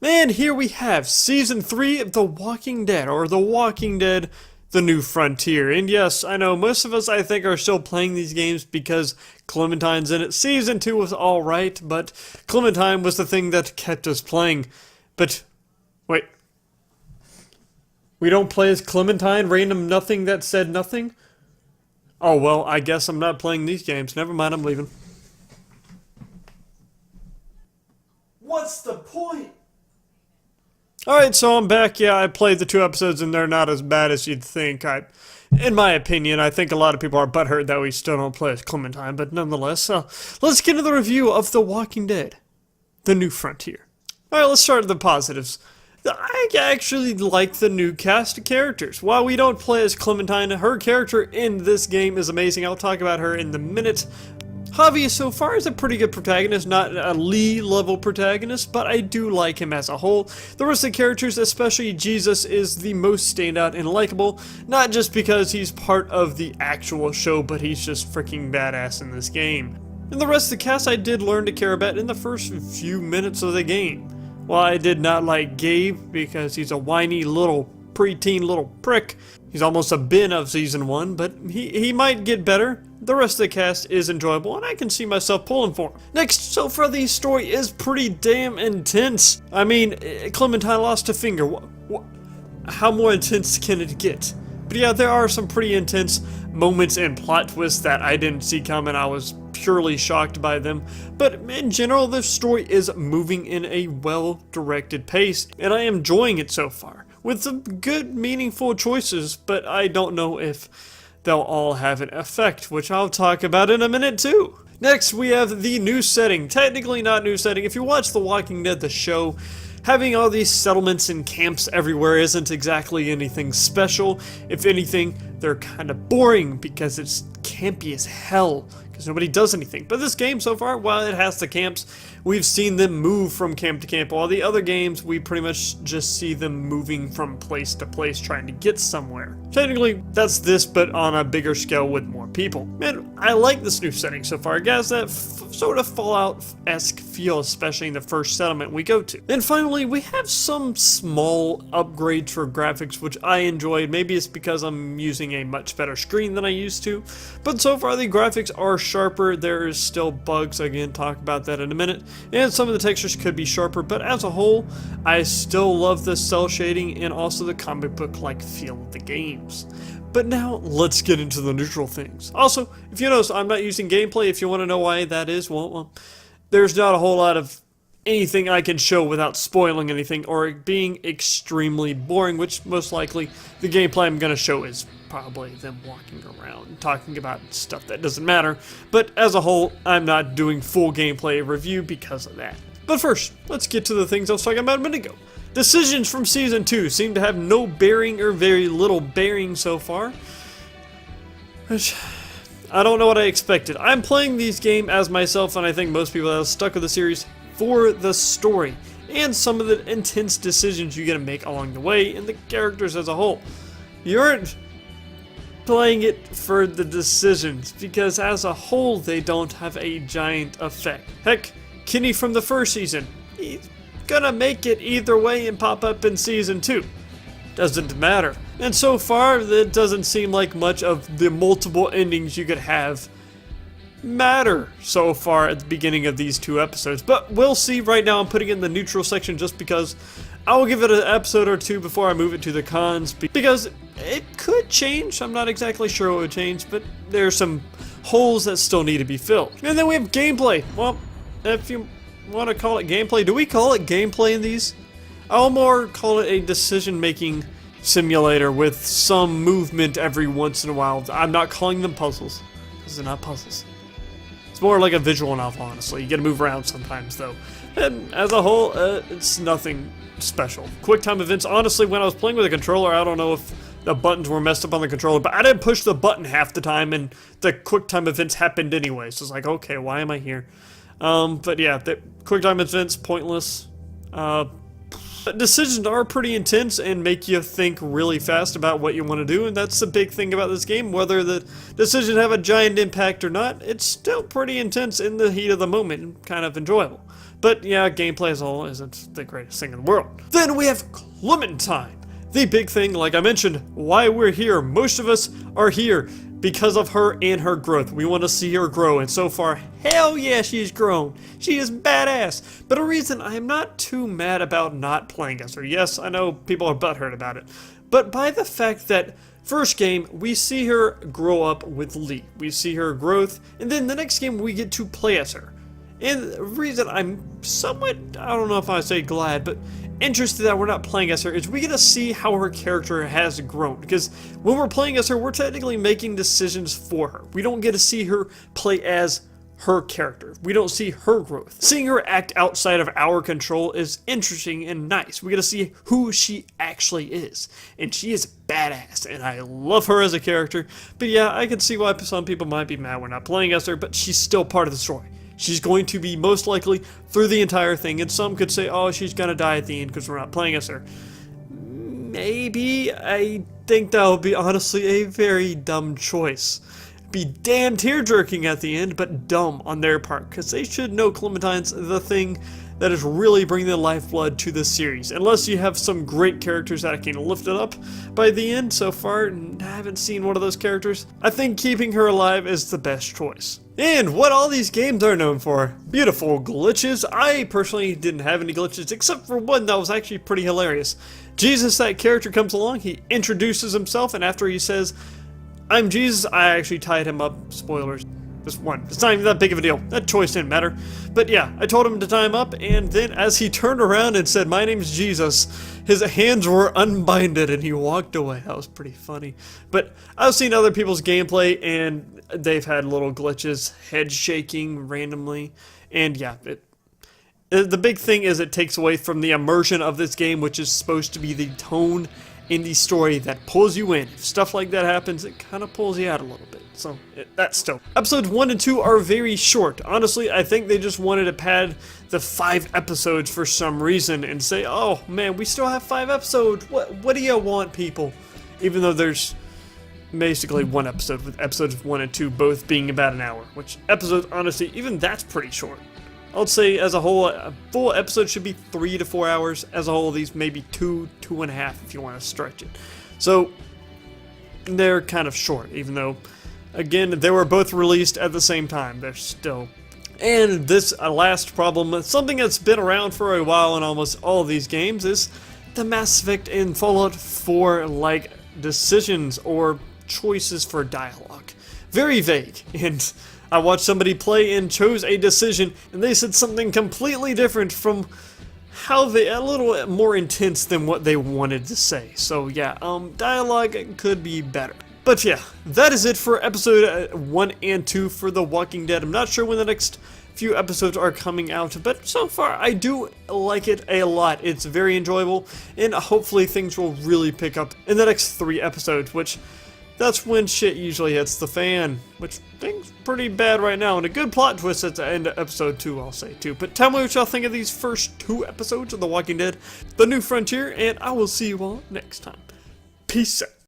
And here we have Season 3 of The Walking Dead, or The Walking Dead, The New Frontier. And yes, I know most of us, I think, are still playing these games because Clementine's in it. Season 2 was alright, but Clementine was the thing that kept us playing. But, wait. We don't play as Clementine, random nothing that said nothing? Oh, well, I guess I'm not playing these games. Never mind, I'm leaving. What's the point? Alright, so I'm back. Yeah, I played the 2 episodes and they're not as bad as you'd think. In my opinion, I think a lot of people are butthurt that we still don't play as Clementine, but nonetheless, let's get into the review of The Walking Dead, The New Frontier. Alright, let's start with the positives. I actually like the new cast of characters. While we don't play as Clementine, her character in this game is amazing. I'll talk about her in a minute. Javi so far is a pretty good protagonist, not a Lee level protagonist, but I do like him as a whole. The rest of the characters, especially Jesus, is the most standout and likable, not just because he's part of the actual show, but he's just freaking badass in this game. And the rest of the cast I did learn to care about in the first few minutes of the game. While I did not like Gabe because he's a whiny little preteen little prick, he's almost a bin of Season 1, but he might get better. The rest of the cast is enjoyable, and I can see myself pulling for him. Next, so far the story is pretty damn intense. I mean, Clementine lost a finger. How more intense can it get? But yeah, there are some pretty intense moments and plot twists that I didn't see coming. I was purely shocked by them. But in general, the story is moving in a well-directed pace, and I am enjoying it so far. With some good, meaningful choices, but I don't know if they'll all have an effect, which I'll talk about in a minute too. Next, we have the new setting. Technically not new setting. If you watch The Walking Dead, the show, having all these settlements and camps everywhere isn't exactly anything special. If anything, they're kind of boring because it's campy as hell, because nobody does anything. But this game so far, while it has the camps, we've seen them move from camp to camp. While the other games, we pretty much just see them moving from place to place trying to get somewhere. Technically, that's this, but on a bigger scale with more people. Man, I like this new setting so far. It has that sort of Fallout-esque feel, especially in the first settlement we go to. And finally, we have some small upgrades for graphics, which I enjoyed. Maybe it's because I'm using a much better screen than I used to. But so far, the graphics are sharper. There is still bugs. Again, talk about that in a minute. And some of the textures could be sharper, but as a whole, I still love the cell shading and also the comic book-like feel of the games. But now, let's get into the neutral things. Also, if you notice, I'm not using gameplay. If you want to know why that is, well, there's not a whole lot of anything I can show without spoiling anything or it being extremely boring, which most likely the gameplay I'm going to show is probably them walking around talking about stuff that doesn't matter. But as a whole, I'm not doing full gameplay review because of that. But first, let's get to the things I was talking about a minute ago. Decisions from Season 2 seem to have no bearing or very little bearing so far, which I don't know what I expected. I'm playing these games as myself, and I think most people that are stuck with the series for the story and some of the intense decisions you get to make along the way and the characters as a whole. You aren't playing it for the decisions because as a whole they don't have a giant effect. Heck, Kenny from the first season, he's gonna make it either way and pop up in Season 2. Doesn't matter. And so far, it doesn't seem like much of the multiple endings you could have matter so far at the beginning of these 2 episodes. But we'll see. Right now I'm putting it in the neutral section just because I will give it an episode or 2 before I move it to the cons, because it could change. I'm not exactly sure what would change, but there are some holes that still need to be filled. And then we have gameplay. Well, if you want to call it gameplay, do we call it gameplay in these? I'll more call it a decision-making simulator with some movement every once in a while. I'm not calling them puzzles, because they're not puzzles. It's more like a visual novel, honestly. You gotta move around sometimes, though. And as a whole, it's nothing special. QuickTime events, honestly, when I was playing with a controller, I don't know if the buttons were messed up on the controller, but I didn't push the button half the time, and the QuickTime events happened anyway. So it's like, okay, why am I here? But yeah, the QuickTime events, pointless. Decisions are pretty intense and make you think really fast about what you want to do, and that's the big thing about this game. Whether the decisions have a giant impact or not, it's still pretty intense in the heat of the moment and kind of enjoyable. But yeah, gameplay as a whole isn't the greatest thing in the world. Then we have Clementine. The big thing, like I mentioned, why we're here. Most of us are here because of her and her growth. We want to see her grow, and so far, hell yeah, she's grown. She is badass. But a reason I am not too mad about not playing as her. Yes, I know people are butthurt about it, but by the fact that first game, we see her grow up with Lee. We see her growth, and then the next game, we get to play as her. And the reason I'm somewhat, I don't know if I say glad, but interested that we're not playing as her is we get to see how her character has grown. Because when we're playing as her, we're technically making decisions for her. We don't get to see her play as her character. We don't see her growth. Seeing her act outside of our control is interesting and nice. We get to see who she actually is. And she is badass, and I love her as a character. But yeah, I can see why some people might be mad we're not playing as her, but she's still part of the story. She's going to be most likely through the entire thing, and some could say, oh, she's gonna die at the end because we're not playing as her. Maybe. I think that would be honestly a very dumb choice. Be damn tear-jerking at the end, but dumb on their part, because they should know Clementine's the thing that is really bringing the lifeblood to the series. Unless you have some great characters that can lift it up by the end. So far, I haven't seen one of those characters. I think keeping her alive is the best choice. And what all these games are known for. Beautiful glitches. I personally didn't have any glitches, except for one that was actually pretty hilarious. Jesus, that character comes along, he introduces himself, and after he says, I'm Jesus, I actually tied him up. Spoilers. Just one. It's not even that big of a deal. That choice didn't matter. But yeah, I told him to tie him up, and then as he turned around and said, my name's Jesus, his hands were unbinded and he walked away. That was pretty funny. But I've seen other people's gameplay, and they've had little glitches, head shaking randomly, and yeah, the big thing is it takes away from the immersion of this game, which is supposed to be the tone in the story that pulls you in. If stuff like that happens, it kind of pulls you out a little bit. So, that's still. Episodes 1 and 2 are very short. Honestly, I think they just wanted to pad the 5 episodes for some reason and say, oh man, we still have 5 episodes. What do you want, people? Even though there's basically one episode, with episodes 1 and 2 both being about an hour. Which episodes, honestly, even that's pretty short. I would say as a whole, a full episode should be 3 to 4 hours. As a whole, these maybe 2.5 if you want to stretch it. So, they're kind of short, even though, again, they were both released at the same time. They're still. And this last problem, something that's been around for a while in almost all of these games, is the Mass Effect and Fallout 4 like decisions or choices for dialogue. Very vague. And I watched somebody play and chose a decision, and they said something completely different from how they, a little more intense than what they wanted to say. So yeah, dialogue could be better. But yeah, that is it for episode 1 and 2 for The Walking Dead. I'm not sure when the next few episodes are coming out, but so far I do like it a lot. It's very enjoyable, and hopefully things will really pick up in the next 3 episodes, which that's when shit usually hits the fan, which things pretty bad right now, and a good plot twist at the end of episode 2, I'll say too. But tell me what y'all think of these first 2 episodes of The Walking Dead, The New Frontier, and I will see you all next time. Peace out.